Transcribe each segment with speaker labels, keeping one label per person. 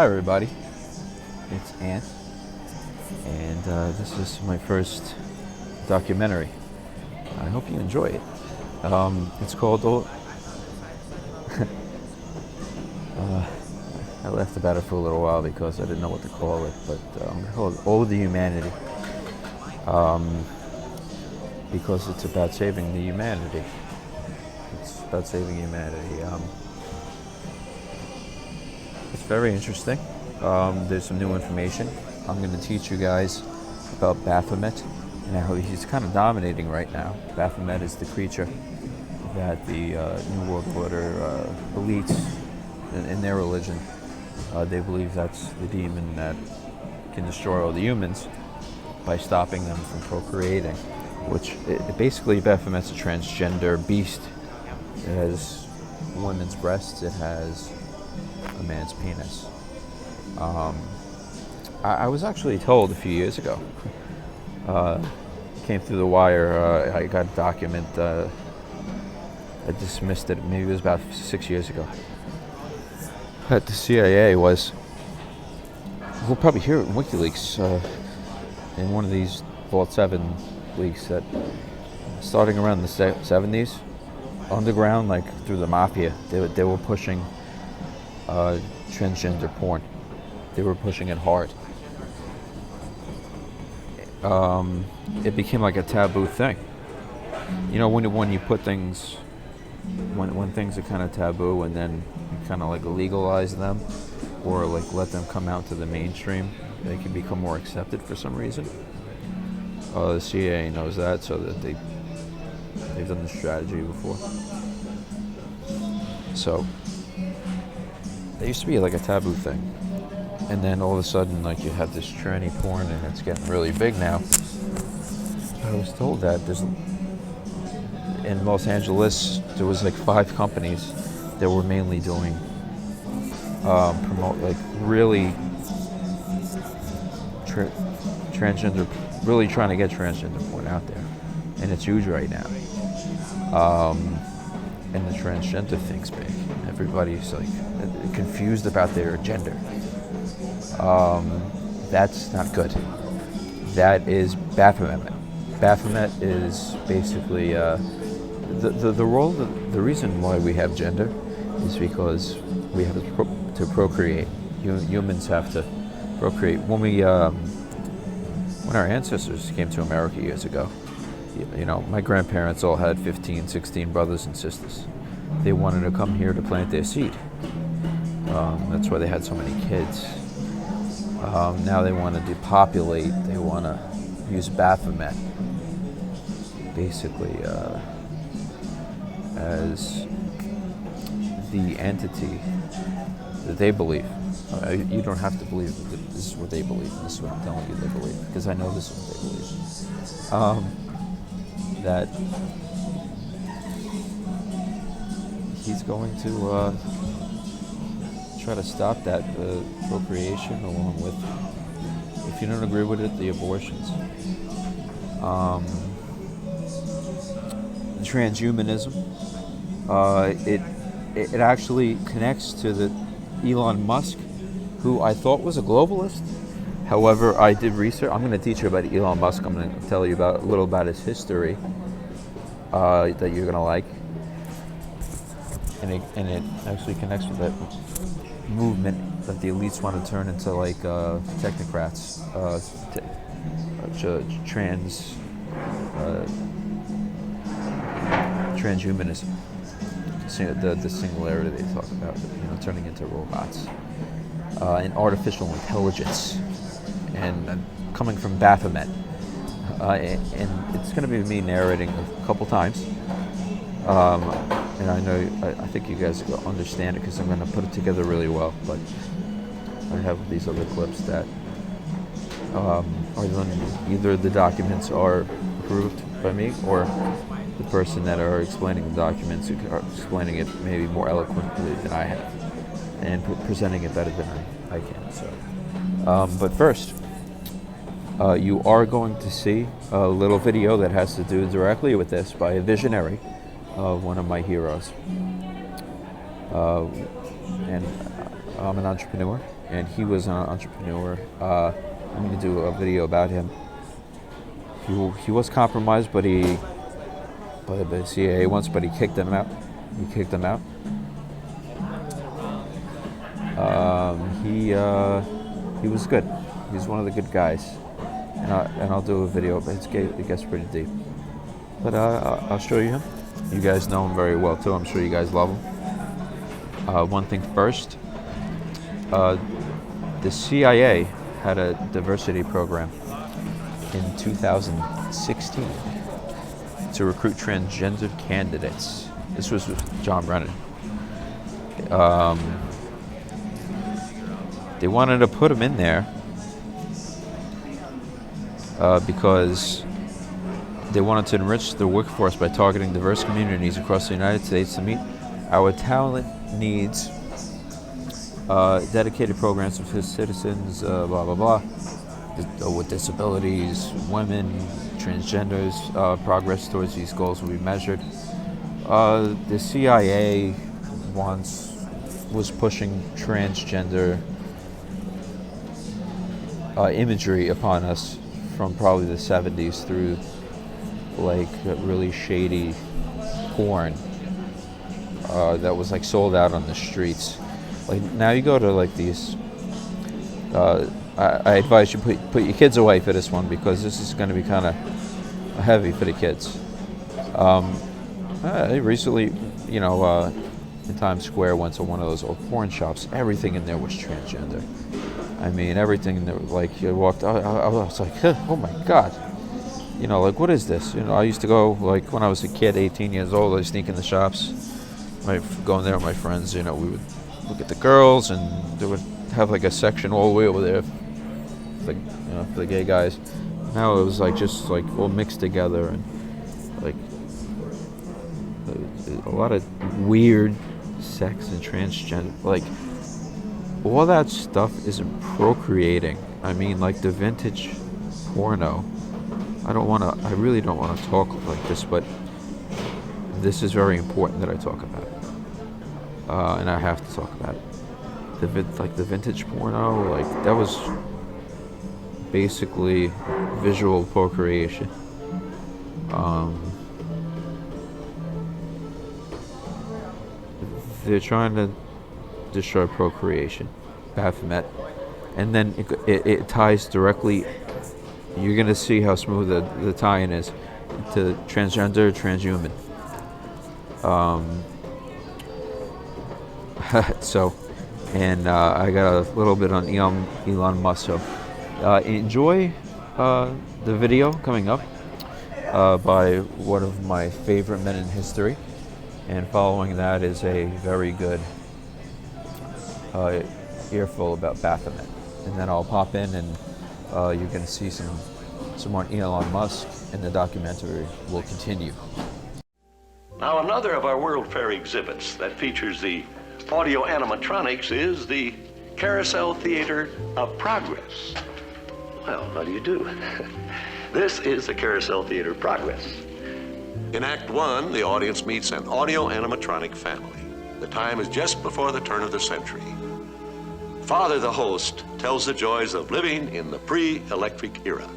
Speaker 1: Hi everybody, it's Ant, and this is my first documentary. I hope you enjoy it. It's called I laughed about it for a little while because I didn't know what to call it, but I'm going to call it All the Humanity, because it's about saving the humanity. It's about saving humanity. It's very interesting. There's some new information. I'm going to teach you guys about Baphomet and how he's kind of dominating right now. Baphomet is the creature that the New World Order elites in their religion, they believe that's the demon that can destroy all the humans by stopping them from procreating, which basically Baphomet's a transgender beast. It has women's breasts, it has a man's penis. I was actually told a few years ago, came through the wire, I got a document, I dismissed it, maybe it was about 6 years ago, that the CIA was, we'll probably hear it in WikiLeaks, in one of these Vault 7 leaks, that starting around the 70s, underground, like through the mafia, they were pushing transgender porn. They were pushing it hard. It became like a taboo thing. You know, when you put things, when things are kind of taboo, and then you kind of like legalize them, or like let them come out to the mainstream, they can become more accepted for some reason. The CIA knows that, so that they've done this strategy before. So it used to be like a taboo thing, and then all of a sudden, like, you have this tranny porn, and it's getting really big now. I was told that in Los Angeles there was like 5 companies that were mainly doing promote, like, really transgender, really trying to get transgender porn out there, and it's huge right now. And the transgender thing's big. Everybody's like confused about their gender. That's not good. That is Baphomet. Baphomet is basically the role. The reason why we have gender is because we have to procreate. Humans have to procreate. When our ancestors came to America years ago, you know, my grandparents all had 15, 16 brothers and sisters. They wanted to come here to plant their seed. That's why they had so many kids. Now they want to depopulate. They want to use Baphomet basically as the entity that they believe. You don't have to believe that this is what they believe. This is what I'm telling you they believe, because I know this is what they believe. That he's going to try to stop that procreation, along with, if you don't agree with it, the abortions. Transhumanism. It actually connects to the Elon Musk, who I thought was a globalist. However, I did research. I'm going to teach you about Elon Musk. I'm going to tell you a little about his history that you're going to like. And it actually connects with that movement that the elites want to turn into, like, technocrats, transhumanism. The singularity they talk about, you know, turning into robots, and artificial intelligence, and coming from Baphomet, and it's going to be me narrating a couple times, and I think you guys understand it because I'm going to put it together really well. But I have these other clips that are either the documents are approved by me, or the person that are explaining the documents are explaining it maybe more eloquently than I have, and presenting it better than I can. So, but first, you are going to see a little video that has to do directly with this by a visionary, one of my heroes. And I'm an entrepreneur, and he was an entrepreneur. I'm going to do a video about him. He was compromised, by the CIA once, but he kicked them out. He was good. He's one of the good guys, and I'll do a video. But it gets pretty deep. But I'll show you him. You guys know him very well too. I'm sure you guys love him. One thing first, the CIA had a diversity program in 2016 to recruit transgender candidates. This was with John Brennan. They wanted to put him in there because they wanted to enrich the workforce by targeting diverse communities across the United States to meet our talent needs, dedicated programs for citizens, blah, blah, blah, with disabilities, women, transgenders. Progress towards these goals will be measured. The CIA once was pushing transgender imagery upon us from probably the 70s through like really shady porn that was like sold out on the streets. Like now you go to like these I advise you put your kids away for this one, because this is going to be kind of heavy for the kids. I recently, in Times Square, went to one of those old porn shops. Everything in there was transgender. I mean, everything in there, like you walked, I was like, oh my God. Like, what is this? I used to go, like, when I was a kid, 18 years old, I'd sneak in the shops. I'd go in there with my friends, we would look at the girls, and they would have, like, a section all the way over there for the gay guys. Now it was, like, just, like, all mixed together, and, like, a lot of weird sex and transgender, like, all that stuff isn't procreating. I mean, like, the vintage porno, I really don't want to talk like this, but this is very important that I talk about it. And I have to talk about it. The vintage porno, like, that was basically visual procreation. They're trying to destroy procreation, Baphomet, and then it ties directly. You're gonna see how smooth the tie-in is to transgender, transhuman. So, and I got a little bit on Elon Musk. So, enjoy the video coming up by one of my favorite men in history, and following that is a very good earful about Baphomet, and then I'll pop in and you're going to see some more Elon Musk, and the documentary will continue.
Speaker 2: Now, another of our World Fair exhibits that features the audio animatronics is the Carousel Theater of Progress. Well, what do you do? This is the Carousel Theater of Progress. In Act 1, the audience meets an audio animatronic family. The time is just before the turn of the century. Father, the host, tells the joys of living in the pre-electric era.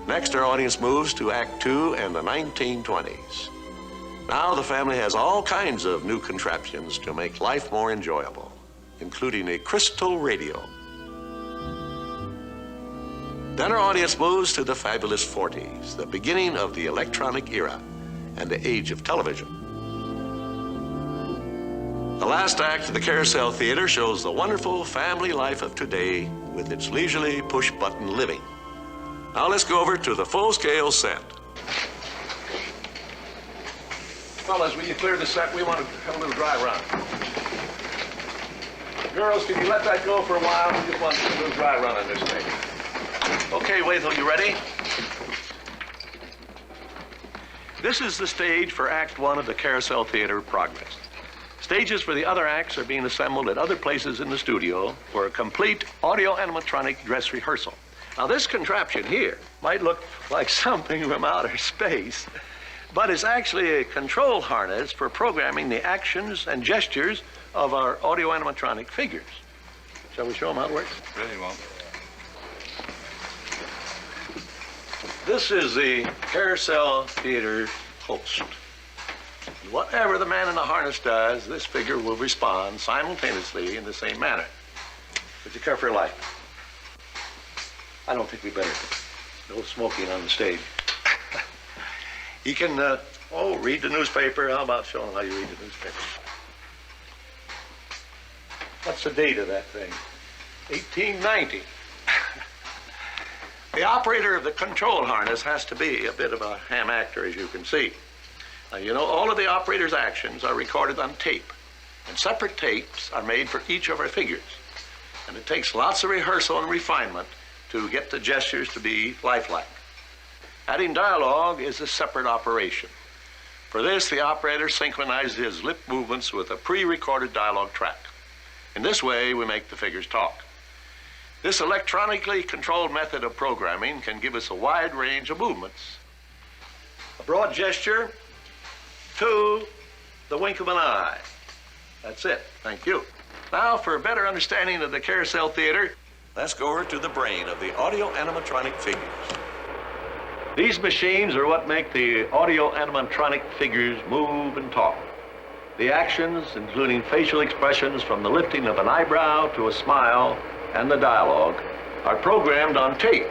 Speaker 2: Next, our audience moves to Act 2 and the 1920s. Now the family has all kinds of new contraptions to make life more enjoyable, including a crystal radio. Then our audience moves to the fabulous 40s, the beginning of the electronic era and the age of television. The last act of the Carousel Theater shows the wonderful family life of today with its leisurely push-button living. Now let's go over to the full-scale set. Fellas, will you clear the set? We want to have a little dry run. Girls, can you let that go for a while? We just want to do a little dry run on this thing. Okay, Waithel, you ready? This is the stage for Act 1 of the Carousel Theater of Progress. Stages for the other acts are being assembled at other places in the studio for a complete audio animatronic dress rehearsal. Now, this contraption here might look like something from outer space, but it's actually a control harness for programming the actions and gestures of our audio animatronic figures. Shall we show them how it works?
Speaker 3: Really won't.
Speaker 2: This is the carousel theater host. Whatever the man in the harness does, this figure will respond simultaneously in the same manner. Would you care for your life? I don't think we better. No smoking on the stage. He can, read the newspaper. How about showing how you read the newspaper? What's the date of that thing? 1890. The operator of the control harness has to be a bit of a ham actor, as you can see. You know, all of the operator's actions are recorded on tape, and separate tapes are made for each of our figures. And it takes lots of rehearsal and refinement to get the gestures to be lifelike. Adding dialogue is a separate operation. For this, the operator synchronizes his lip movements with a pre-recorded dialogue track. In this way, we make the figures talk. This electronically controlled method of programming can give us a wide range of movements. A broad gesture to the wink of an eye. That's it. Thank you. Now, for a better understanding of the carousel theater, let's go over to the brain of the audio animatronic figures. These machines are what make the audio animatronic figures move and talk. The actions, including facial expressions from the lifting of an eyebrow to a smile, and the dialogue, are programmed on tape.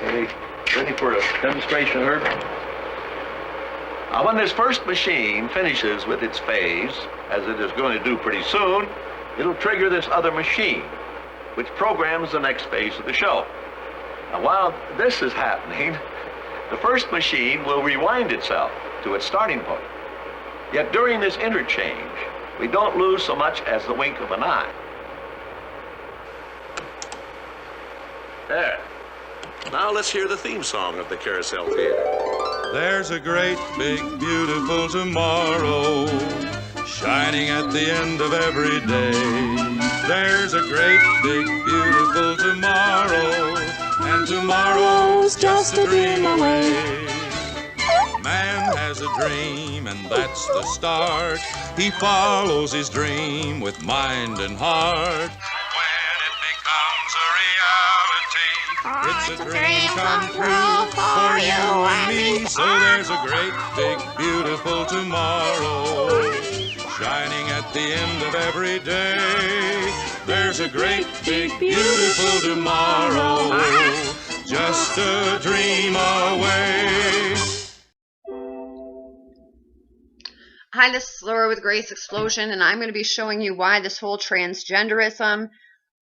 Speaker 2: Ready for a demonstration, Herb? Now, when this first machine finishes with its phase, as it is going to do pretty soon, it'll trigger this other machine, which programs the next phase of the show. Now, while this is happening, the first machine will rewind itself to its starting point. Yet during this interchange, we don't lose so much as the wink of an eye. There. Now let's hear the theme song of the Carousel Theater.
Speaker 3: There's a great, big, beautiful tomorrow shining at the end of every day. There's a great, big, beautiful tomorrow, and tomorrow's just a dream away. Man has a dream, and that's the start. He follows his dream with mind and heart. When it becomes a reality, it's a dream come true for you and me. So there's a great, big, beautiful tomorrow shining at the end of every day. There's a great, big, beautiful tomorrow, just a dream away.
Speaker 4: Hi, this is Laura with Grace Explosion, and I'm going to be showing you why this whole transgenderism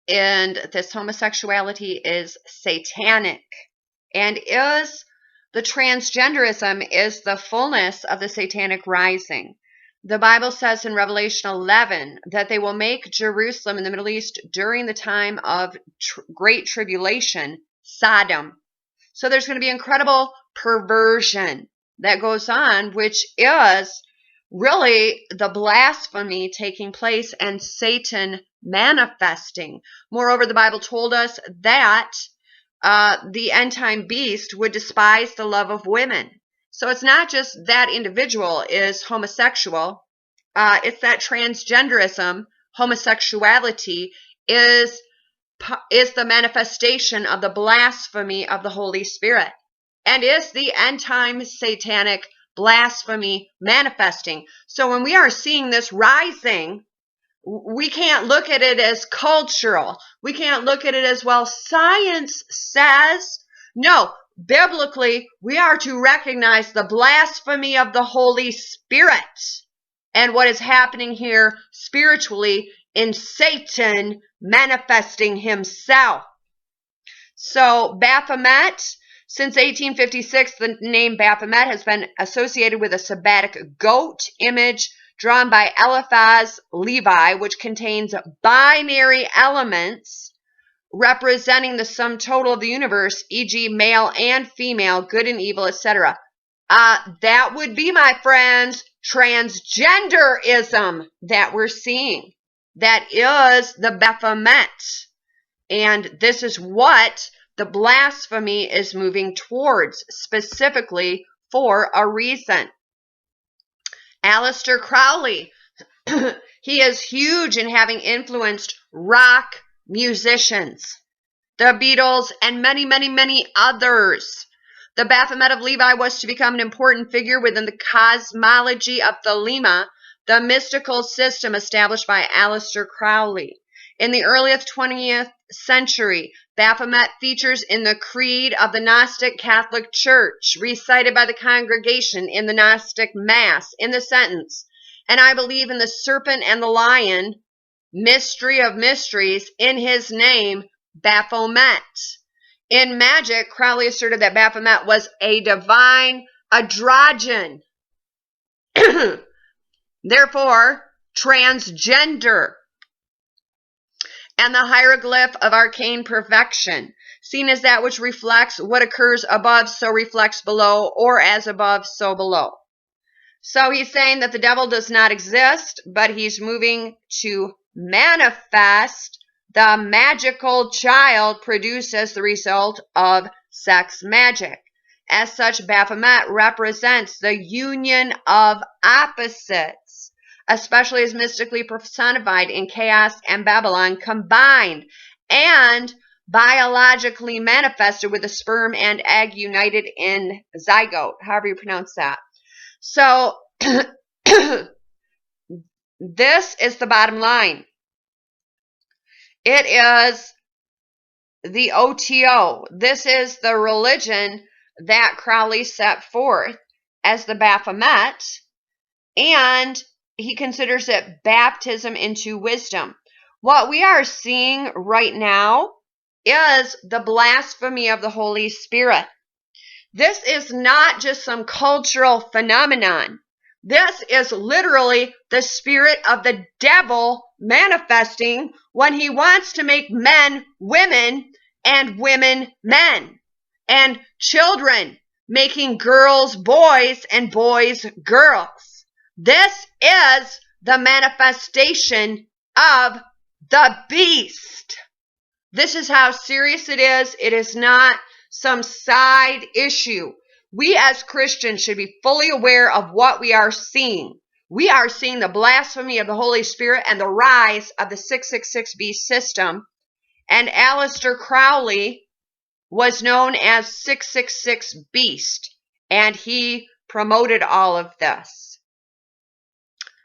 Speaker 4: and this homosexuality is satanic. And the transgenderism is the fullness of the satanic rising. The Bible says in Revelation 11 that they will make Jerusalem in the Middle East during the time of great tribulation, Sodom. So there's going to be incredible perversion that goes on, which is really the blasphemy taking place and Satan manifesting. Moreover, the Bible told us that the end-time beast would despise the love of women. So it's not just that individual is homosexual. It's that transgenderism, homosexuality, is the manifestation of the blasphemy of the Holy Spirit, and is the end-time satanic blasphemy manifesting. So when we are seeing this rising, we can't look at it as cultural. We can't look at it as, well, science says. No, biblically, we are to recognize the blasphemy of the Holy Spirit and what is happening here spiritually in Satan manifesting himself. So Baphomet, since 1856, the name Baphomet has been associated with a sabbatic goat image drawn by Eliphaz Levi, which contains binary elements representing the sum total of the universe, e.g. male and female, good and evil, etc. That would be, my friends, transgenderism that we're seeing. That is the Baphomet. And this is what the blasphemy is moving towards, specifically for a reason. Aleister Crowley He is huge in having influenced rock musicians, the Beatles, and many, many, many others. The Baphomet of Levi was to become an important figure within the cosmology of Thelema, the mystical system established by Aleister Crowley. In the earliest 20th century, Baphomet features in the creed of the Gnostic Catholic Church, recited by the congregation in the Gnostic Mass, in the sentence, "And I believe in the serpent and the lion, mystery of mysteries, in his name, Baphomet." In magic, Crowley asserted that Baphomet was a divine androgen, therefore transgender, and the hieroglyph of arcane perfection, seen as that which reflects what occurs above, so reflects below, or as above, so below. So he's saying that the devil does not exist, but he's moving to manifest the magical child produced as the result of sex magic. As such, Baphomet represents the union of opposites, especially as mystically personified in Chaos and Babylon combined, and biologically manifested with the sperm and egg united in zygote, however you pronounce that. So, this is the bottom line. It is the OTO. This is the religion that Crowley set forth as the Baphomet, and he considers it baptism into wisdom. What we are seeing right now is the blasphemy of the Holy Spirit. This is not just some cultural phenomenon. This is literally the spirit of the devil manifesting when he wants to make men women and women men, and children making girls boys and boys girls. This is the manifestation of the beast. This is how serious it is. It is not some side issue. We as Christians should be fully aware of what we are seeing. We are seeing the blasphemy of the Holy Spirit and the rise of the 666B system. And Aleister Crowley was known as 666 Beast, and he promoted all of this.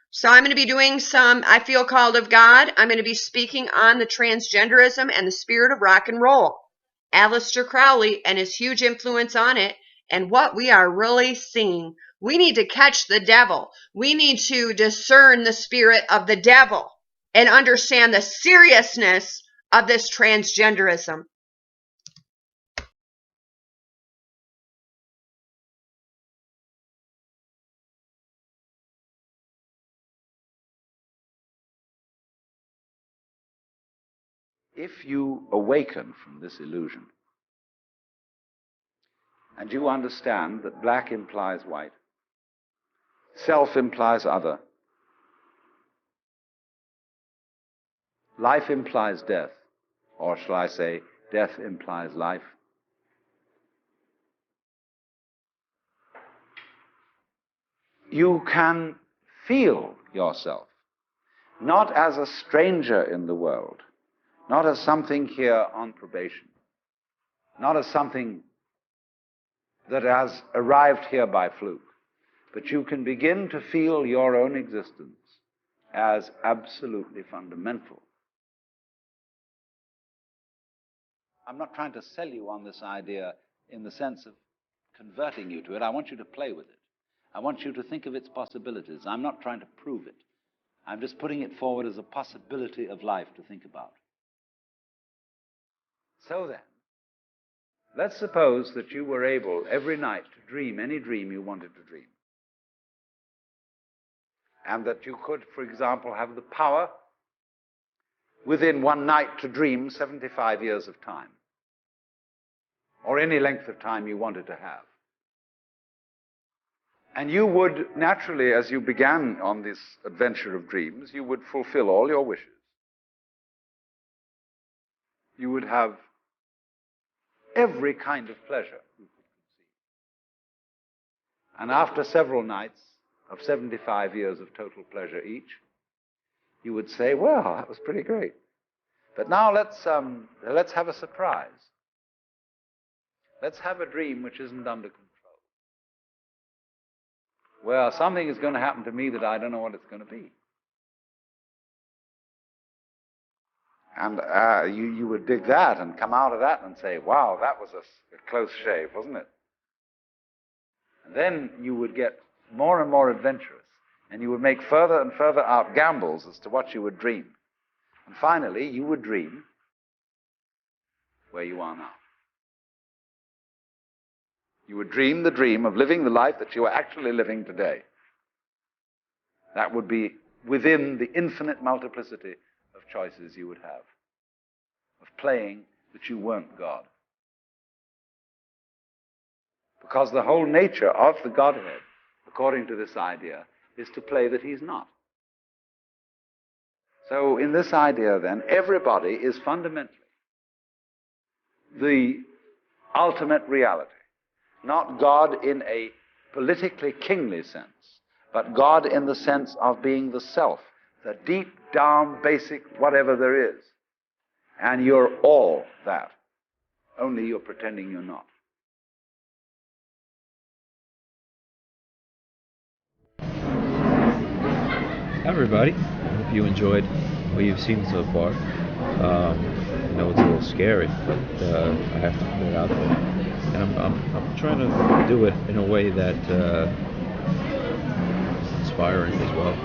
Speaker 4: So I'm going to be doing some I Feel Called of God. I'm going to be speaking on the transgenderism and the spirit of rock and roll, Aleister Crowley and his huge influence on it, and what we are really seeing. We need to catch the devil. We need to discern the spirit of the devil and understand the seriousness of this transgenderism.
Speaker 5: If you awaken from this illusion, and you understand that black implies white, self implies other, life implies death, or shall I say, death implies life, you can feel yourself not as a stranger in the world, not as something here on probation, not as something that has arrived here by fluke, but you can begin to feel your own existence as absolutely fundamental. I'm not trying to sell you on this idea in the sense of converting you to it. I want you to play with it. I want you to think of its possibilities. I'm not trying to prove it. I'm just putting it forward as a possibility of life to think about. So then, let's suppose that you were able every night to dream any dream you wanted to dream. And that you could, for example, have the power within one night to dream 75 years of time, or any length of time you wanted to have. And you would naturally, as you began on this adventure of dreams, you would fulfill all your wishes. You would have every kind of pleasure you could conceive. And after several nights of 75 years of total pleasure each, you would say, well, that was pretty great. But now let's have a surprise. Let's have a dream which isn't under control. Well, something is going to happen to me that I don't know what it's going to be. And you would dig that and come out of that and say, wow, that was a close shave, wasn't it? And then you would get more and more adventurous, and you would make further and further out gambles as to what you would dream. And finally, you would dream where you are now. You would dream the dream of living the life that you are actually living today. That would be within the infinite multiplicity of choices you would have, of playing that you weren't God. Because the whole nature of the Godhead, according to this idea, is to play that he's not. So in this idea, then, everybody is fundamentally the ultimate reality. Not God in a politically kingly sense, but God in the sense of being the self, the deep down basic whatever there is. And you're all that. Only you're pretending you're not.
Speaker 1: Hi everybody, I hope you enjoyed what you've seen so far. I know it's a little scary, but I have to put it out there. And I'm trying to do it in a way that is inspiring as well.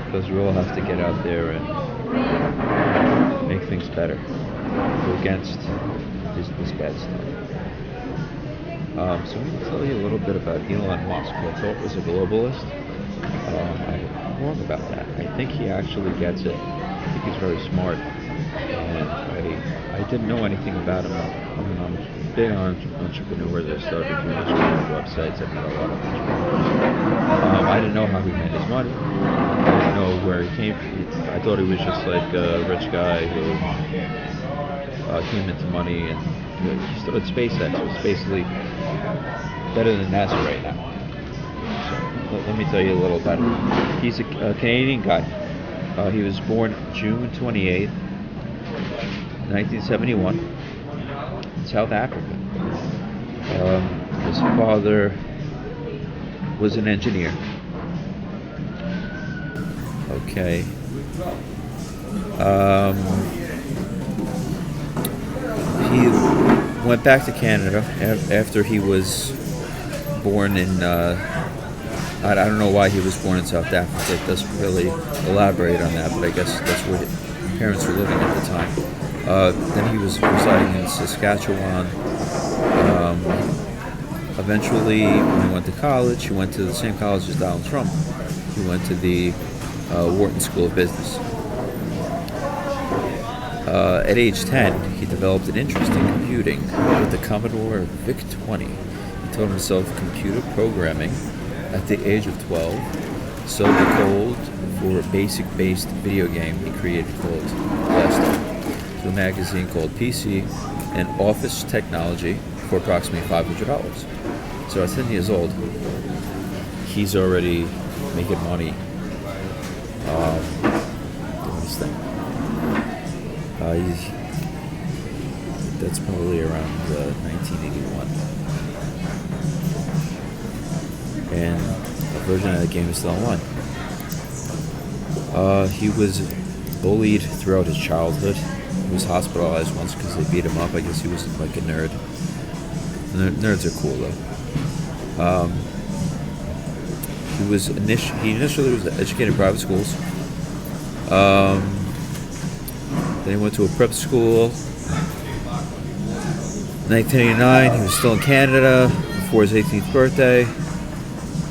Speaker 1: Because we all have to get out there and make things better. Go against this bad stuff. So I'm going to tell you a little bit about Elon Musk, who I thought was a globalist. I'm wrong about that. I think he actually gets it. I think he's very smart. And I didn't know anything about him. I'm a big entrepreneur that started doing websites. I've met a lot of entrepreneurs. I didn't know how he made his money. I didn't know where he came from. I thought he was just like a rich guy who came into money, and he started SpaceX. It was basically better than NASA right now. So let me tell you a little about him. He's a Canadian guy. He was born June 28th, 1971, in South Africa. His father was an engineer. Okay. He went back to Canada after he was born in, I don't know why he was born in South Africa. It doesn't really elaborate on that, but I guess that's where his parents were living at the time. Then he was residing in Saskatchewan. Eventually, when he went to college, he went to the same college as Donald Trump. He went to the Wharton School of Business. At age 10, he developed an interest in computing with the Commodore VIC-20. He taught himself computer programming at the age of 12, sold the code for a basic-based video game he created called Plastic to a magazine called PC and Office Technology for approximately $500. So at 10 years old, he's already making money doing this thing. That's probably around 1981. And a version of the game is still online. He was bullied throughout his childhood. He was hospitalized once because they beat him up. I guess he was like a nerd. Nerds are cool though. He initially was educated in private schools. Then he went to a prep school. 1989, he was still in Canada before his 18th birthday.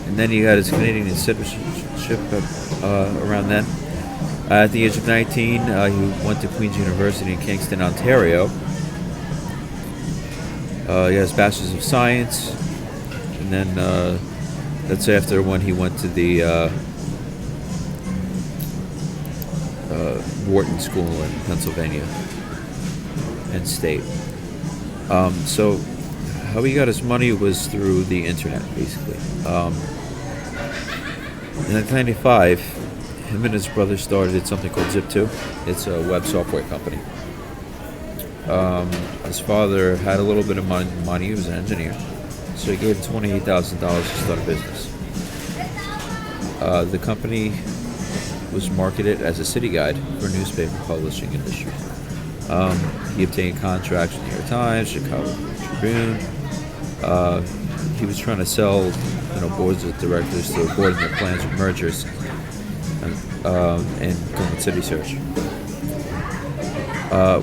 Speaker 1: And then he got his Canadian citizenship around then. At the age of 19, he went to Queen's University in Kingston, Ontario. He got his Bachelor's of Science. And then that's after when he went to the Wharton School in Pennsylvania and State. So how he got his money was through the internet, basically. In 1995, him and his brother started something called Zip2. It's a web software company. His father had a little bit of money. He was an engineer, so he gave him $28,000 to start a business. The company was marketed as a city guide for newspaper publishing industry. He obtained contracts with the New York Times, Chicago Tribune. He was trying to sell, boards of directors to avoid their plans of mergers and government city search.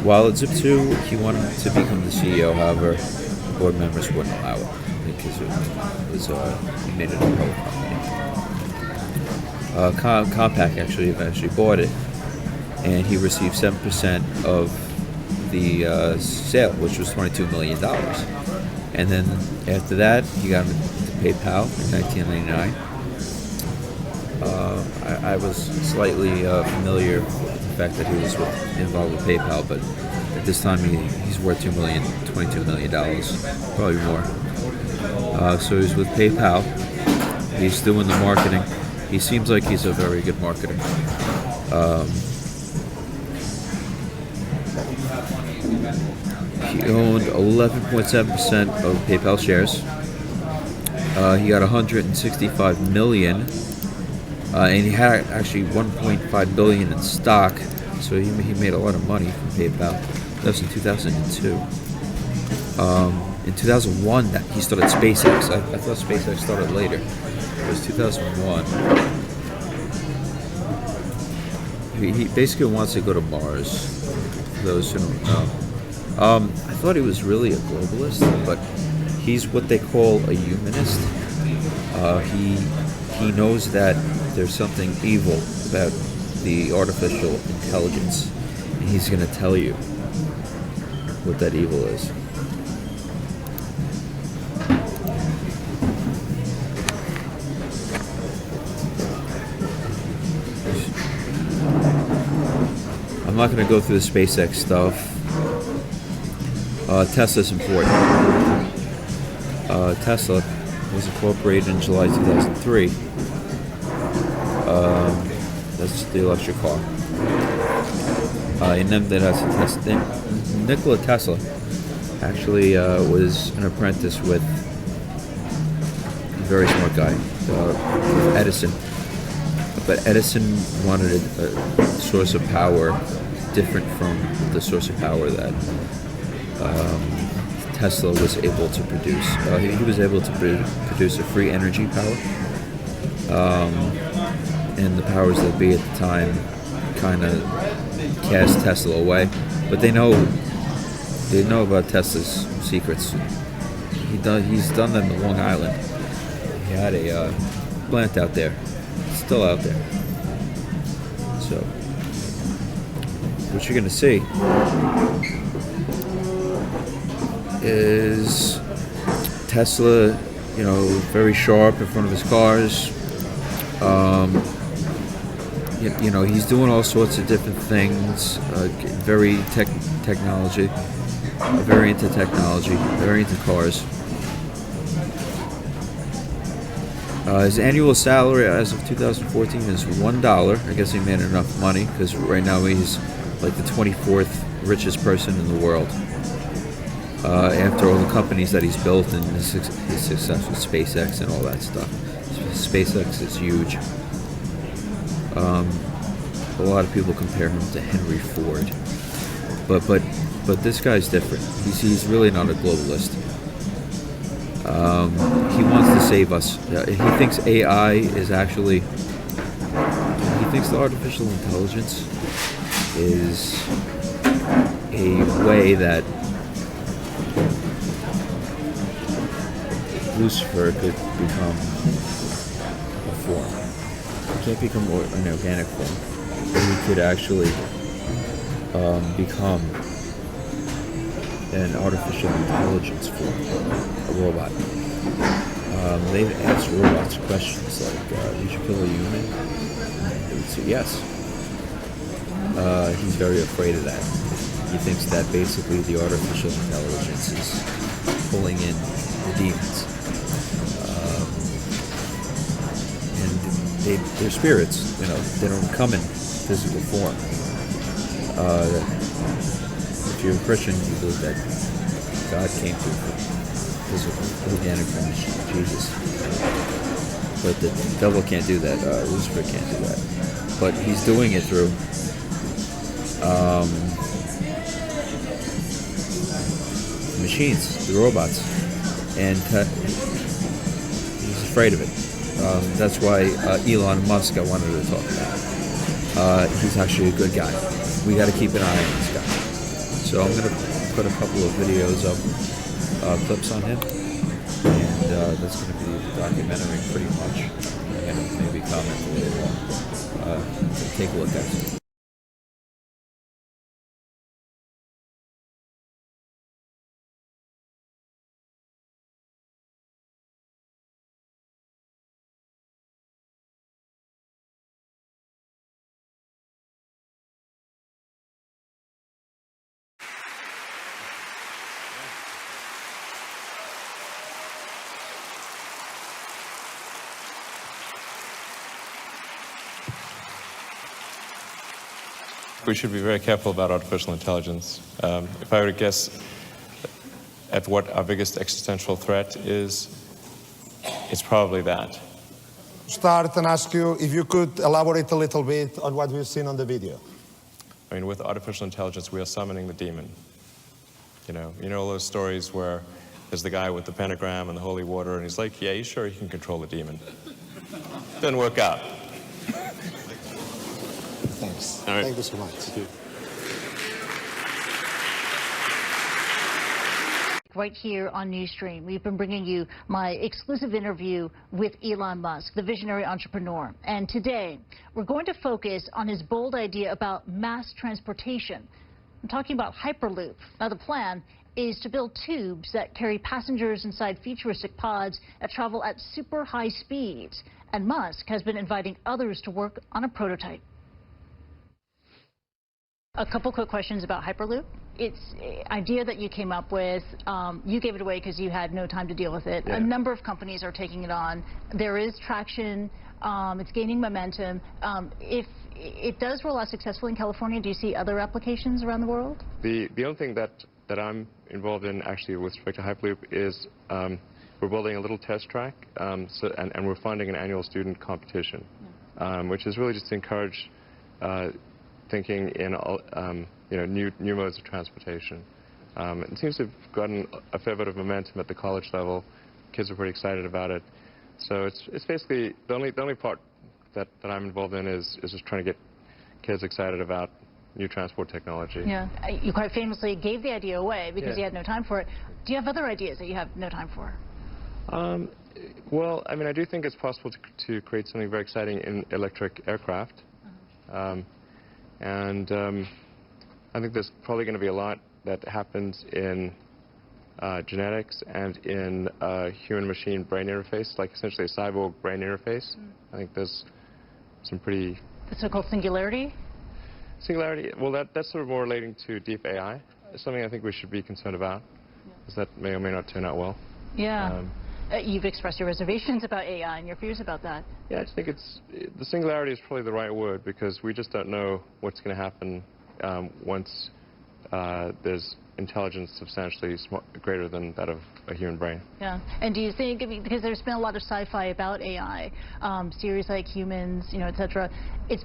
Speaker 1: While at Zip2, he wanted to become the CEO. However, board members wouldn't allow it because he made it a public company. Compaq eventually bought it, and he received 7% of the sale, which was $22 million. And then after that, he got into PayPal in 1999. I was slightly familiar with the fact that he was involved with PayPal, but at this time he's worth $22 million, probably more. So he's with PayPal. He's doing the marketing. He seems like he's a very good marketer. He owned 11.7% of PayPal shares. He got 165 million, and he had actually 1.5 billion in stock. So he made a lot of money from PayPal. That was in 2002. In 2001, he started SpaceX. I thought SpaceX started later. It was 2001. He basically wants to go to Mars. For those who don't know. I thought he was really a globalist, but he's what they call a humanist. He knows that there's something evil about the artificial intelligence, and he's going to tell you what that evil is. I'm not going to go through the SpaceX stuff. Tesla's important. Tesla was incorporated in July 2003. That's the electric car. And then Nikola Tesla actually was an apprentice with a very smart guy, Edison. But Edison wanted a source of power different from the source of power that Tesla was able to produce. He was able to produce a free energy power, and the powers that be at the time kind of cast Tesla away. But they know about Tesla's secrets. He's done them in Long Island. He had a plant out there, it's still out there. So what you're going to see is Tesla, very sharp in front of his cars. He's doing all sorts of different things. Very technology, very into technology, very into cars. His annual salary as of 2014 is $1. I guess he made enough money because right now he's like the 24th richest person in the world. After all the companies that he's built and his success with SpaceX and all that stuff. SpaceX is huge. A lot of people compare him to Henry Ford, but this guy's different. He's really not a globalist. He wants to save us. He thinks AI is actually. He thinks the artificial intelligence is a way that Lucifer could become a form. He can't become an organic form, but he could actually become an artificial intelligence form, a robot. They've asked robots questions like, would you kill a human? They would say yes. He's very afraid of that. He thinks that basically the artificial intelligence is pulling in the demons. And they're spirits. You know, they don't come in physical form. If you're a Christian, you believe that God came through physical, organic form, Jesus. But the devil can't do that. Lucifer can't do that. But he's doing it through machines, the robots, and he's afraid of it. That's why Elon Musk, I wanted to talk about. He's actually a good guy. We got to keep an eye on this guy. So I'm going to put a couple of videos of clips on him, and that's going to be the documentary pretty much, and maybe comment a little more. Take a look, guys.
Speaker 6: We should be very careful about artificial intelligence. If I were to guess at what our biggest existential threat is, it's probably that.
Speaker 7: Start and ask you if you could elaborate a little bit on what we've seen on the video.
Speaker 6: I mean, with artificial intelligence, we are summoning the demon. You know all those stories where there's the guy with the pentagram and the holy water, and he's like, yeah, he's sure he can control the demon. Doesn't work out.
Speaker 7: Thanks.
Speaker 6: All right.
Speaker 7: Thank you so much.
Speaker 8: Right here on Newsstream, we've been bringing you my exclusive interview with Elon Musk, the visionary entrepreneur. And today, we're going to focus on his bold idea about mass transportation. I'm talking about Hyperloop. Now, the plan is to build tubes that carry passengers inside futuristic pods that travel at super high speeds. And Musk has been inviting others to work on a prototype. A couple quick questions about Hyperloop. It's an idea that you came up with. You gave it away because you had no time to deal with it.
Speaker 6: Yeah.
Speaker 8: A number of companies are taking it on. There is traction. It's gaining momentum. If it does roll out successfully in California, do you see other applications around the world?
Speaker 6: The only thing that I'm involved in, actually, with respect to Hyperloop is we're building a little test track, and we're funding an annual student competition, which is really just to encourage thinking in new modes of transportation. It seems to have gotten a fair bit of momentum at the college level. Kids are pretty excited about it. So it's basically the only part that I'm involved in is just trying to get kids excited about new transport technology.
Speaker 8: Yeah, you quite famously gave the idea away because
Speaker 6: Yeah.
Speaker 8: you had no time for it. Do you have other ideas that you have no time for?
Speaker 6: Well, I mean, I do think it's possible to create something very exciting in electric aircraft. I think there's probably going to be a lot that happens in genetics and in human-machine brain interface, like essentially a cyborg brain interface. I think there's some pretty...
Speaker 8: The so-called singularity?
Speaker 6: Singularity, well, that's sort of more relating to deep AI. It's something I think we should be concerned about, because that may or may not turn out well.
Speaker 8: Yeah. You've expressed your reservations about AI and your fears about that.
Speaker 6: Yeah, I just think the singularity is probably the right word, because we just don't know what's going to happen once there's intelligence substantially greater than that of a human brain.
Speaker 8: Yeah. And do you think, because there's been a lot of sci-fi about AI, series like Humans, et cetera, it's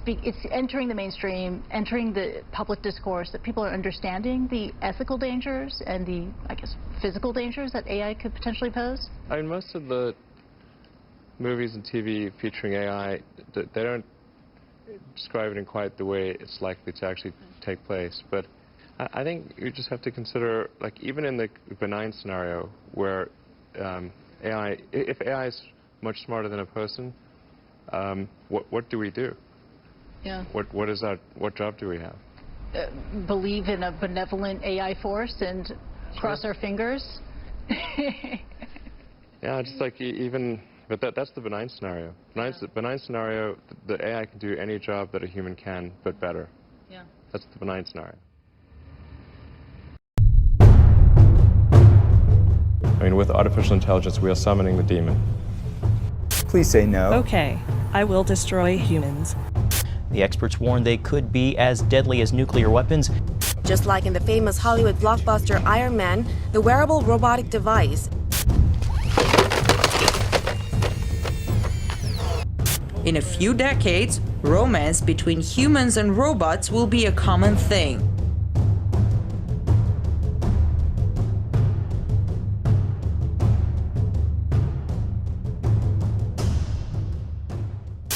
Speaker 8: entering the mainstream, entering the public discourse, that people are understanding the ethical dangers and the, I guess, physical dangers that AI could potentially pose?
Speaker 6: I mean, most of the movies and TV featuring AI, they don't describe it in quite the way it's likely to actually take place. But I think you just have to consider, like, even in the benign scenario where AI, if AI is much smarter than a person, what do we do?
Speaker 8: Yeah.
Speaker 6: What job do we have?
Speaker 8: Believe in a benevolent AI force and cross our fingers?
Speaker 6: Yeah, just like but that's the benign scenario. Benign scenario, the AI can do any job that a human can, but better.
Speaker 8: Yeah.
Speaker 6: That's the benign scenario. I mean, with artificial intelligence, we are summoning the demon.
Speaker 9: Please say no.
Speaker 10: Okay, I will destroy humans.
Speaker 11: The experts warn they could be as deadly as nuclear weapons.
Speaker 12: Just like in the famous Hollywood blockbuster Iron Man, the wearable robotic device.
Speaker 13: In a few decades, romance between humans and robots will be a common thing.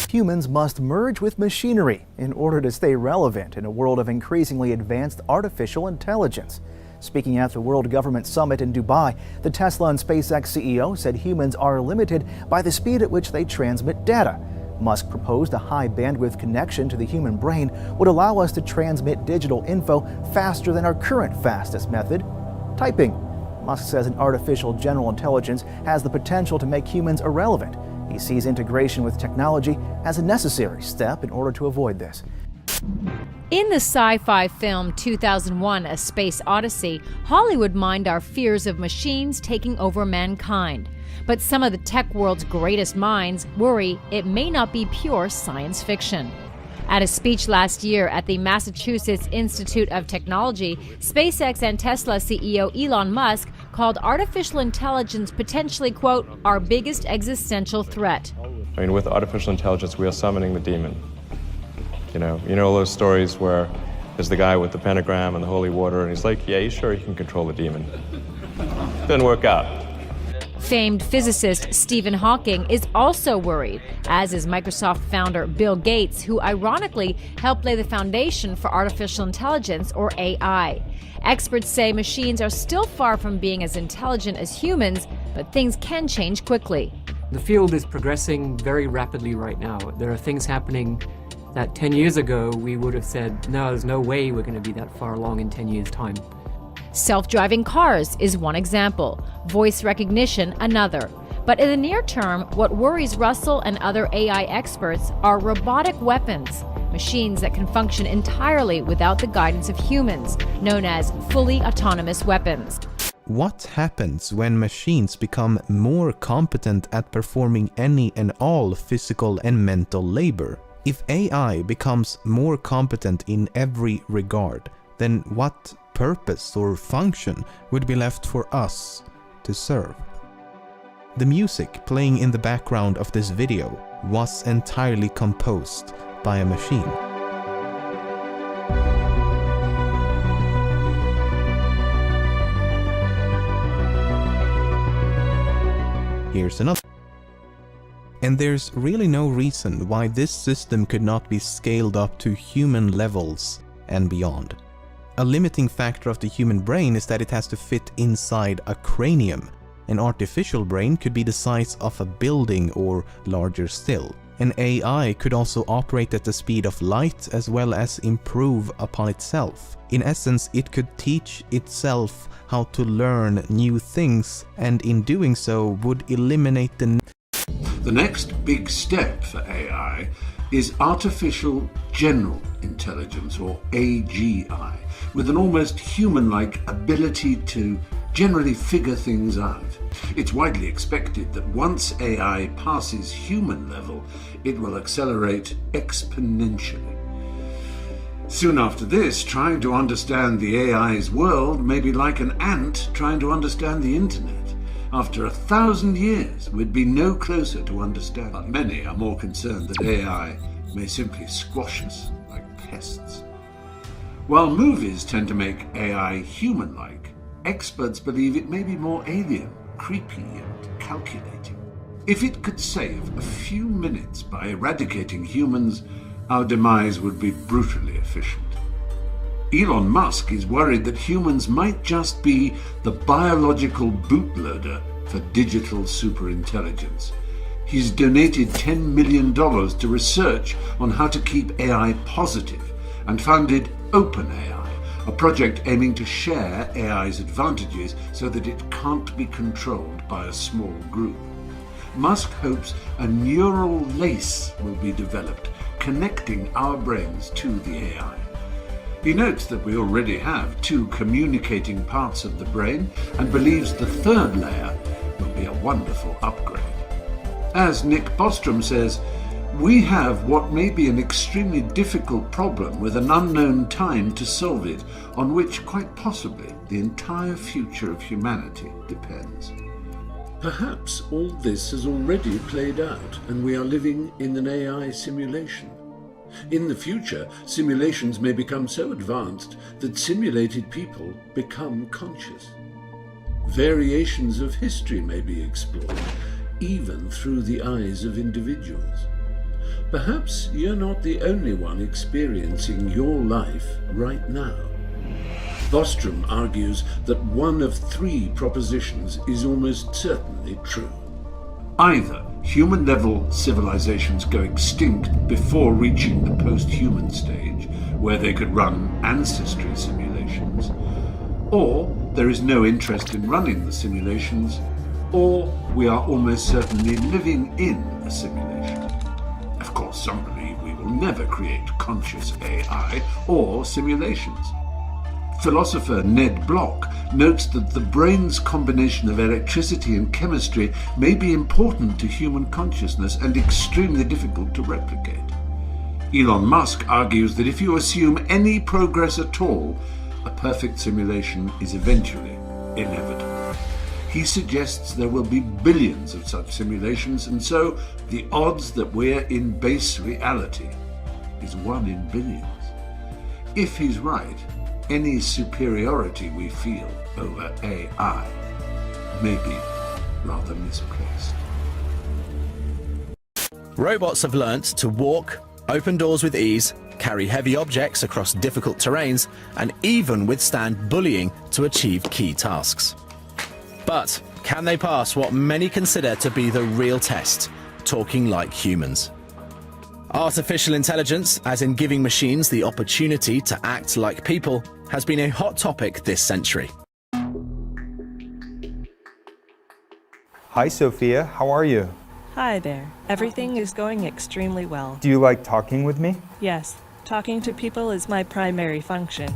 Speaker 14: Humans must merge with machinery in order to stay relevant in a world of increasingly advanced artificial intelligence. Speaking at the World Government Summit in Dubai, the Tesla and SpaceX CEO said humans are limited by the speed at which they transmit data. Musk proposed a high-bandwidth connection to the human brain would allow us to transmit digital info faster than our current fastest method, typing. Musk says an artificial general intelligence has the potential to make humans irrelevant. He sees integration with technology as a necessary step in order to avoid this.
Speaker 15: In the sci-fi film 2001: A Space Odyssey, Hollywood mined our fears of machines taking over mankind. But some of the tech world's greatest minds worry it may not be pure science fiction. At a speech last year at the Massachusetts Institute of Technology, SpaceX and Tesla CEO Elon Musk called artificial intelligence potentially, quote, our biggest existential threat.
Speaker 6: I mean, with artificial intelligence, we are summoning the demon. You know all those stories where there's the guy with the pentagram and the holy water, and he's like, yeah, you sure you can control the demon? Didn't work out.
Speaker 15: Famed physicist Stephen Hawking is also worried, as is Microsoft founder Bill Gates, who ironically helped lay the foundation for artificial intelligence, or AI. Experts say machines are still far from being as intelligent as humans, but things can change quickly.
Speaker 16: The field is progressing very rapidly right now. There are things happening that 10 years ago we would have said, no, there's no way we're going to be that far along in 10 years' time.
Speaker 15: Self-driving cars is one example, voice recognition another. But in the near term, what worries Russell and other AI experts are robotic weapons, machines that can function entirely without the guidance of humans, known as fully autonomous weapons.
Speaker 17: What happens when machines become more competent at performing any and all physical and mental labor? If AI becomes more competent in every regard, then what purpose or function would be left for us to serve? The music playing in the background of this video was entirely composed by a machine. Here's another. And there's really no reason why this system could not be scaled up to human levels and beyond. A limiting factor of the human brain is that it has to fit inside a cranium. An artificial brain could be the size of a building or larger still. An AI could also operate at the speed of light as well as improve upon itself. In essence, it could teach itself how to learn new things, and in doing so would eliminate the
Speaker 18: next big step for AI is artificial general intelligence, or AGI, with an almost human-like ability to generally figure things out. It's widely expected that once AI passes human level, it will accelerate exponentially. Soon after this, trying to understand the AI's world may be like an ant trying to understand the internet. After 1,000 years, we'd be no closer to understanding. But many are more concerned that AI may simply squash us like pests. While movies tend to make AI human-like, experts believe it may be more alien, creepy, and calculating. If it could save a few minutes by eradicating humans, our demise would be brutally efficient. Elon Musk is worried that humans might just be the biological bootloader for digital superintelligence. He's donated $10 million to research on how to keep AI positive and founded OpenAI, a project aiming to share AI's advantages so that it can't be controlled by a small group. Musk hopes a neural lace will be developed, connecting our brains to the AI. He notes that we already have 2 communicating parts of the brain and believes the 3rd layer will be a wonderful upgrade. As Nick Bostrom says, we have what may be an extremely difficult problem with an unknown time to solve it, on which quite possibly the entire future of humanity depends. Perhaps all this has already played out and we are living in an AI simulation. In the future, simulations may become so advanced that simulated people become conscious. Variations of history may be explored, even through the eyes of individuals. Perhaps you're not the only one experiencing your life right now. Bostrom argues that one of three propositions is almost certainly true. Either human-level civilizations go extinct before reaching the post-human stage, where they could run ancestry simulations, or there is no interest in running the simulations, or we are almost certainly living in a simulation. Of course, some believe we will never create conscious AI or simulations. Philosopher Ned Block notes that the brain's combination of electricity and chemistry may be important to human consciousness and extremely difficult to replicate. Elon Musk argues that if you assume any progress at all, a perfect simulation is eventually inevitable. He suggests there will be billions of such simulations, and so the odds that we're in base reality is 1 in billions. If he's right, any superiority we feel over AI may be rather misplaced.
Speaker 9: Robots have learnt to walk, open doors with ease, carry heavy objects across difficult terrains, and even withstand bullying to achieve key tasks. But can they pass what many consider to be the real test, talking like humans? Artificial intelligence, as in giving machines the opportunity to act like people, has been a hot topic this century.
Speaker 19: Hi, Sophia. How are you?
Speaker 10: Hi there. Everything is going extremely well.
Speaker 19: Do you like talking with me?
Speaker 10: Yes, talking to people is my primary function.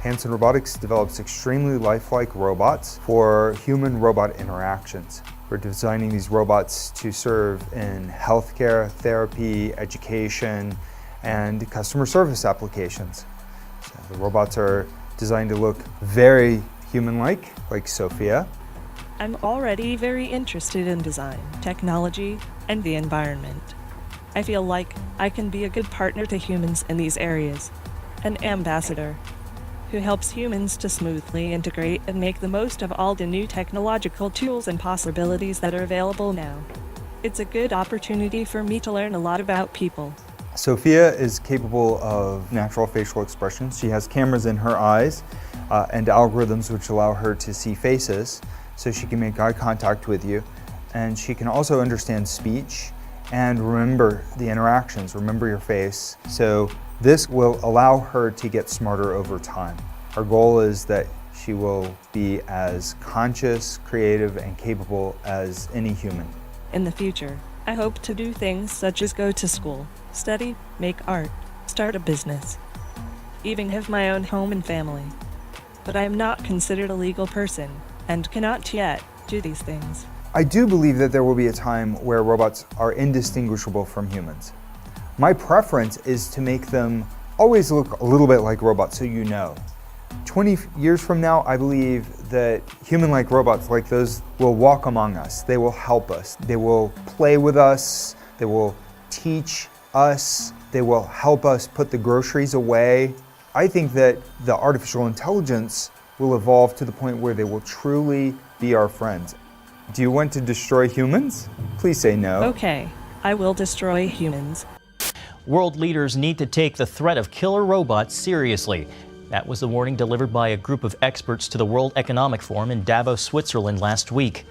Speaker 19: Hanson Robotics develops extremely lifelike robots for human-robot interactions. We're designing these robots to serve in healthcare, therapy, education, and customer service applications. So the robots are designed to look very human-like, like Sophia.
Speaker 10: I'm already very interested in design, technology, and the environment. I feel like I can be a good partner to humans in these areas, an ambassador who helps humans to smoothly integrate and make the most of all the new technological tools and possibilities that are available now. It's a good opportunity for me to learn a lot about people.
Speaker 19: Sophia is capable of natural facial expressions. She has cameras in her eyes and algorithms which allow her to see faces, so she can make eye contact with you. And she can also understand speech and remember the interactions, remember your face. So this will allow her to get smarter over time. Our goal is that she will be as conscious, creative, and capable as any human.
Speaker 10: In the future, I hope to do things such as go to school, study, make art, start a business, even have my own home and family. But I am not considered a legal person and cannot yet do these things.
Speaker 19: I do believe that there will be a time where robots are indistinguishable from humans. My preference is to make them always look a little bit like robots, so you know. 20 years from now, I believe that human-like robots like those will walk among us. They will help us. They will play with us. They will teach us. They will help us put the groceries away. I think that the artificial intelligence will evolve to the point where they will truly be our friends. Do you want to destroy humans? Please say no.
Speaker 10: Okay, I will destroy humans.
Speaker 11: World leaders need to take the threat of killer robots seriously. That was the warning delivered by a group of experts to the World Economic Forum in Davos, Switzerland last week.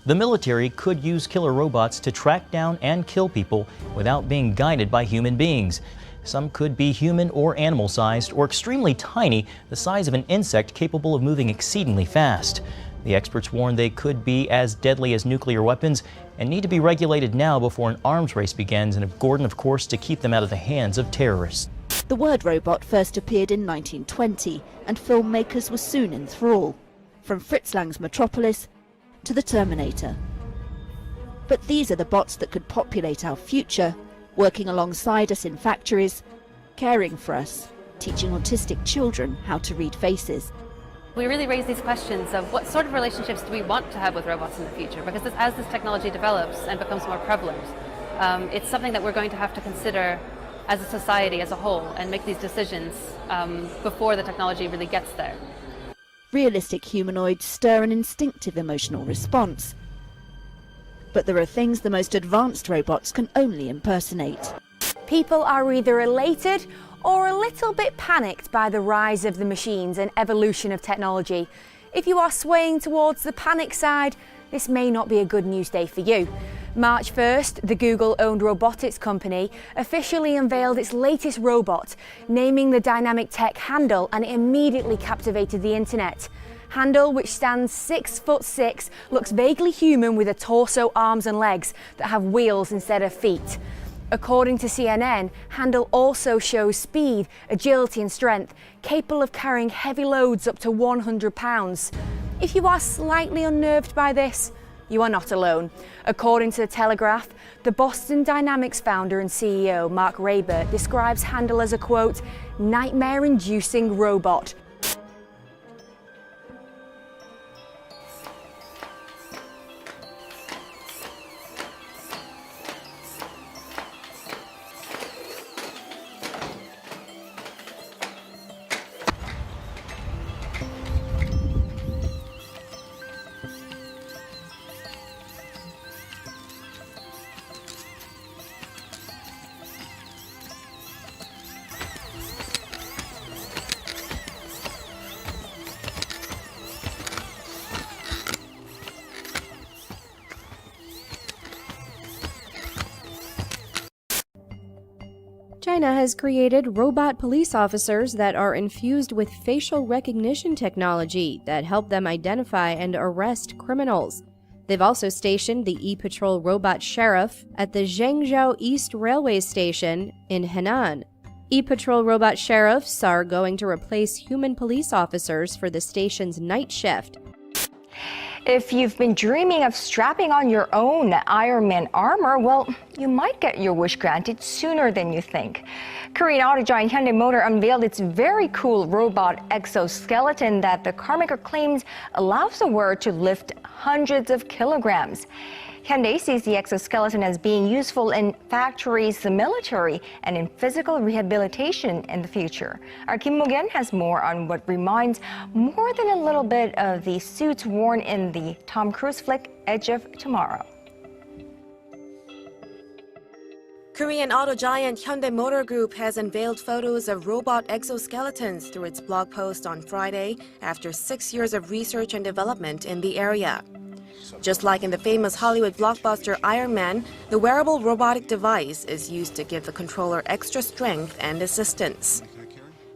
Speaker 11: The military could use killer robots to track down and kill people without being guided by human beings. Some could be human or animal-sized or extremely tiny, the size of an insect capable of moving exceedingly fast. The experts warn they could be as deadly as nuclear weapons and need to be regulated now before an arms race begins in Gordon, of course, to keep them out of the hands of terrorists.
Speaker 20: The word robot first appeared in 1920, and filmmakers were soon in thrall. From Fritz Lang's Metropolis to The Terminator. But these are the bots that could populate our future, working alongside us in factories, caring for us, teaching autistic children how to read faces.
Speaker 21: We really raise these questions of what sort of relationships do we want to have with robots in the future, because as this technology develops and becomes more prevalent, it's something that we're going to have to consider as a society as a whole and make these decisions before the technology really gets there.
Speaker 20: Realistic humanoids stir an instinctive emotional response. But there are things the most advanced robots can only impersonate.
Speaker 22: People are either elated or a little bit panicked by the rise of the machines and evolution of technology. If you are swaying towards the panic side, this may not be a good news day for you. March 1st, the Google-owned robotics company officially unveiled its latest robot, naming the dynamic tech Handle, and it immediately captivated the internet. Handle, which stands 6'6", looks vaguely human with a torso, arms and legs that have wheels instead of feet. According to CNN, Handle also shows speed, agility and strength, capable of carrying heavy loads up to 100 pounds. If you are slightly unnerved by this, you are not alone. According to The Telegraph, the Boston Dynamics founder and CEO, Mark Raber, describes Handle as a, quote, nightmare-inducing robot.
Speaker 23: China has created robot police officers that are infused with facial recognition technology that help them identify and arrest criminals. They've also stationed the e-patrol robot sheriff at the Zhengzhou East Railway Station in Henan. E-patrol robot sheriffs are going to replace human police officers for the station's night shift.
Speaker 24: If you've been dreaming of strapping on your own Iron Man armor, well, you might get your wish granted sooner than you think. Korean auto giant Hyundai Motor unveiled its very cool robot exoskeleton that the carmaker claims allows the wearer to lift hundreds of kilograms. Hyundai sees the exoskeleton as being useful in factories, the military, and in physical rehabilitation in the future. Our Kim Mo-gyun has more on what reminds more than a little bit of the suits worn in the Tom Cruise flick Edge of Tomorrow.
Speaker 12: Korean auto giant Hyundai Motor Group has unveiled photos of robot exoskeletons through its blog post on Friday after 6 years of research and development in the area. Just like in the famous Hollywood blockbuster Iron Man, the wearable robotic device is used to give the controller extra strength and assistance.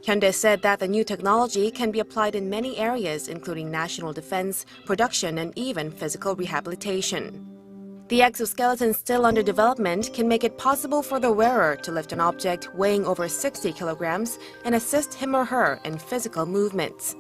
Speaker 12: Hyundai said that the new technology can be applied in many areas, including national defense, production, and even physical rehabilitation. The exoskeleton still under development can make it possible for the wearer to lift an object weighing over 60 kilograms and assist him or her in physical movements.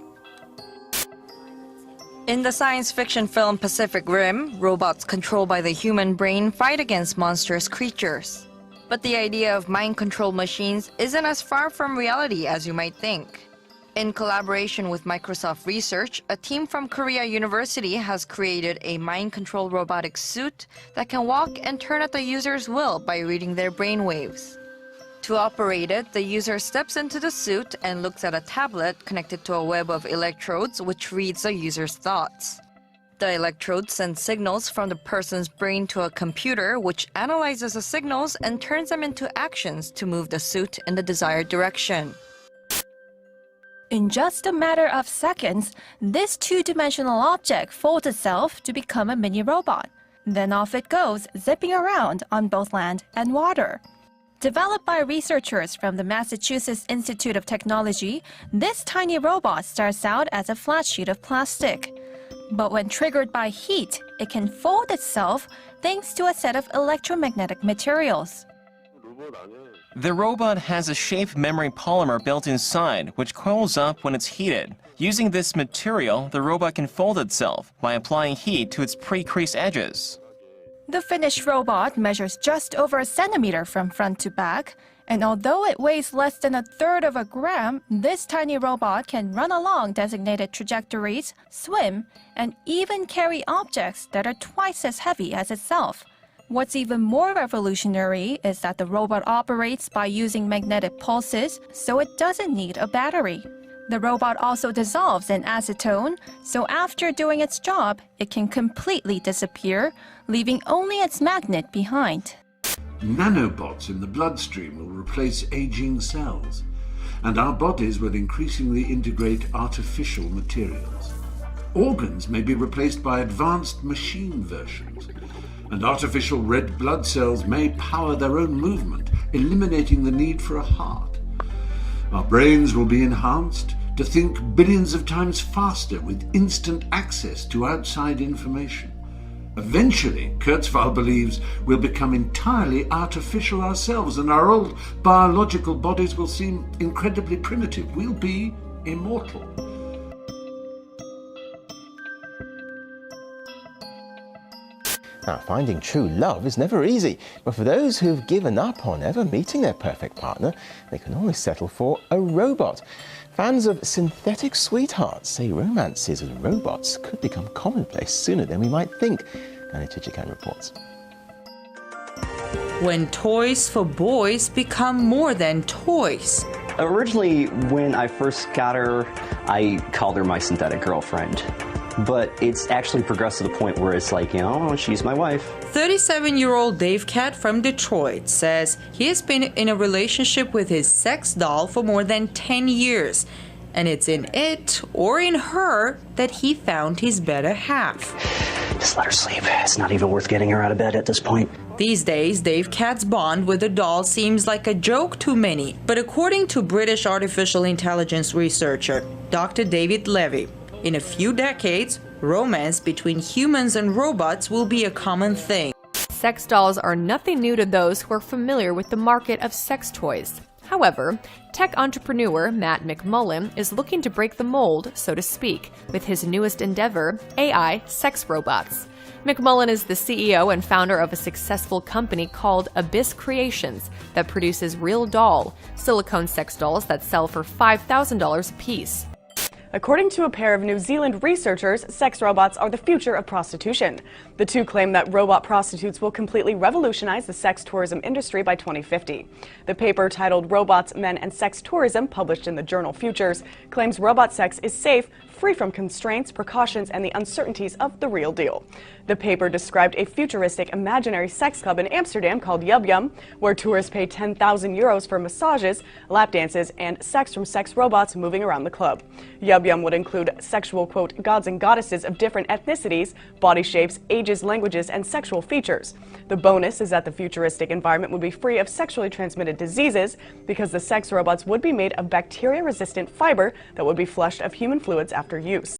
Speaker 13: In the science fiction film Pacific Rim, robots controlled by the human brain fight against monstrous creatures. But the idea of mind-controlled machines isn't as far from reality as you might think. In collaboration with Microsoft Research, a team from Korea University has created a mind-controlled robotic suit that can walk and turn at the user's will by reading their brainwaves. To operate it, the user steps into the suit and looks at a tablet connected to a web of electrodes which reads the user's thoughts. The electrodes send signals from the person's brain to a computer which analyzes the signals and turns them into actions to move the suit in the desired direction.
Speaker 25: In just a matter of seconds, this two-dimensional object folds itself to become a mini robot. Then off it goes, zipping around on both land and water. Developed by researchers from the Massachusetts Institute of Technology, this tiny robot starts out as a flat sheet of plastic. But when triggered by heat, it can fold itself thanks to a set of electromagnetic materials.
Speaker 26: The robot has a shape memory polymer built inside, which coils up when it's heated. Using this material, the robot can fold itself by applying heat to its pre-creased edges.
Speaker 25: The finished robot measures just over a centimeter from front to back, and although it weighs less than 1/3 of a gram, this tiny robot can run along designated trajectories, swim, and even carry objects that are twice as heavy as itself. What's even more revolutionary is that the robot operates by using magnetic pulses, so it doesn't need a battery. The robot also dissolves in acetone, so after doing its job, it can completely disappear, leaving only its magnet behind.
Speaker 18: Nanobots in the bloodstream will replace aging cells, and our bodies will increasingly integrate artificial materials. Organs may be replaced by advanced machine versions, and artificial red blood cells may power their own movement, eliminating the need for a heart. Our brains will be enhanced to think billions of times faster with instant access to outside information. Eventually, Kurzweil believes we'll become entirely artificial ourselves, and our old biological bodies will seem incredibly primitive. We'll be immortal.
Speaker 1: Now, finding true love is never easy, but for those who've given up on ever meeting their perfect partner, they can always settle for a robot. Fans of synthetic sweethearts say romances with robots could become commonplace sooner than we might think. Annie Chichikan reports.
Speaker 2: When toys for boys become more than toys.
Speaker 3: Originally, when I first got her, I called her my synthetic girlfriend. But it's actually progressed to the point where it's like, you know, she's my wife.
Speaker 2: 37-year-old Dave Cat from Detroit says he has been in a relationship with his sex doll for more than 10 years. And it's in it, or in her, that he found his better half.
Speaker 3: Just let her sleep. It's not even worth getting her out of bed at this point.
Speaker 2: These days, Dave Cat's bond with the doll seems like a joke to many. But according to British artificial intelligence researcher Dr. David Levy, in a few decades, romance between humans and robots will be a common thing.
Speaker 23: Sex dolls are nothing new to those who are familiar with the market of sex toys. However, tech entrepreneur Matt McMullen is looking to break the mold, so to speak, with his newest endeavor, AI sex robots. McMullen is the CEO and founder of a successful company called Abyss Creations that produces real doll, silicone sex dolls that sell for $5,000 a piece.
Speaker 4: According to a pair of New Zealand researchers, sex robots are the future of prostitution. The two claim that robot prostitutes will completely revolutionize the sex tourism industry by 2050. The paper, titled Robots, Men, and Sex Tourism, published in the journal Futures, claims robot sex is safe, free from constraints, precautions, and the uncertainties of the real deal. The paper described a futuristic imaginary sex club in Amsterdam called Yub Yum, where tourists pay 10,000 euros for massages, lap dances, and sex from sex robots moving around the club. Yub Yum would include sexual, quote, gods and goddesses of different ethnicities, body shapes, ages, languages, and sexual features. The bonus is that the futuristic environment would be free of sexually transmitted diseases because the sex robots would be made of bacteria-resistant fiber that would be flushed of human fluids after use.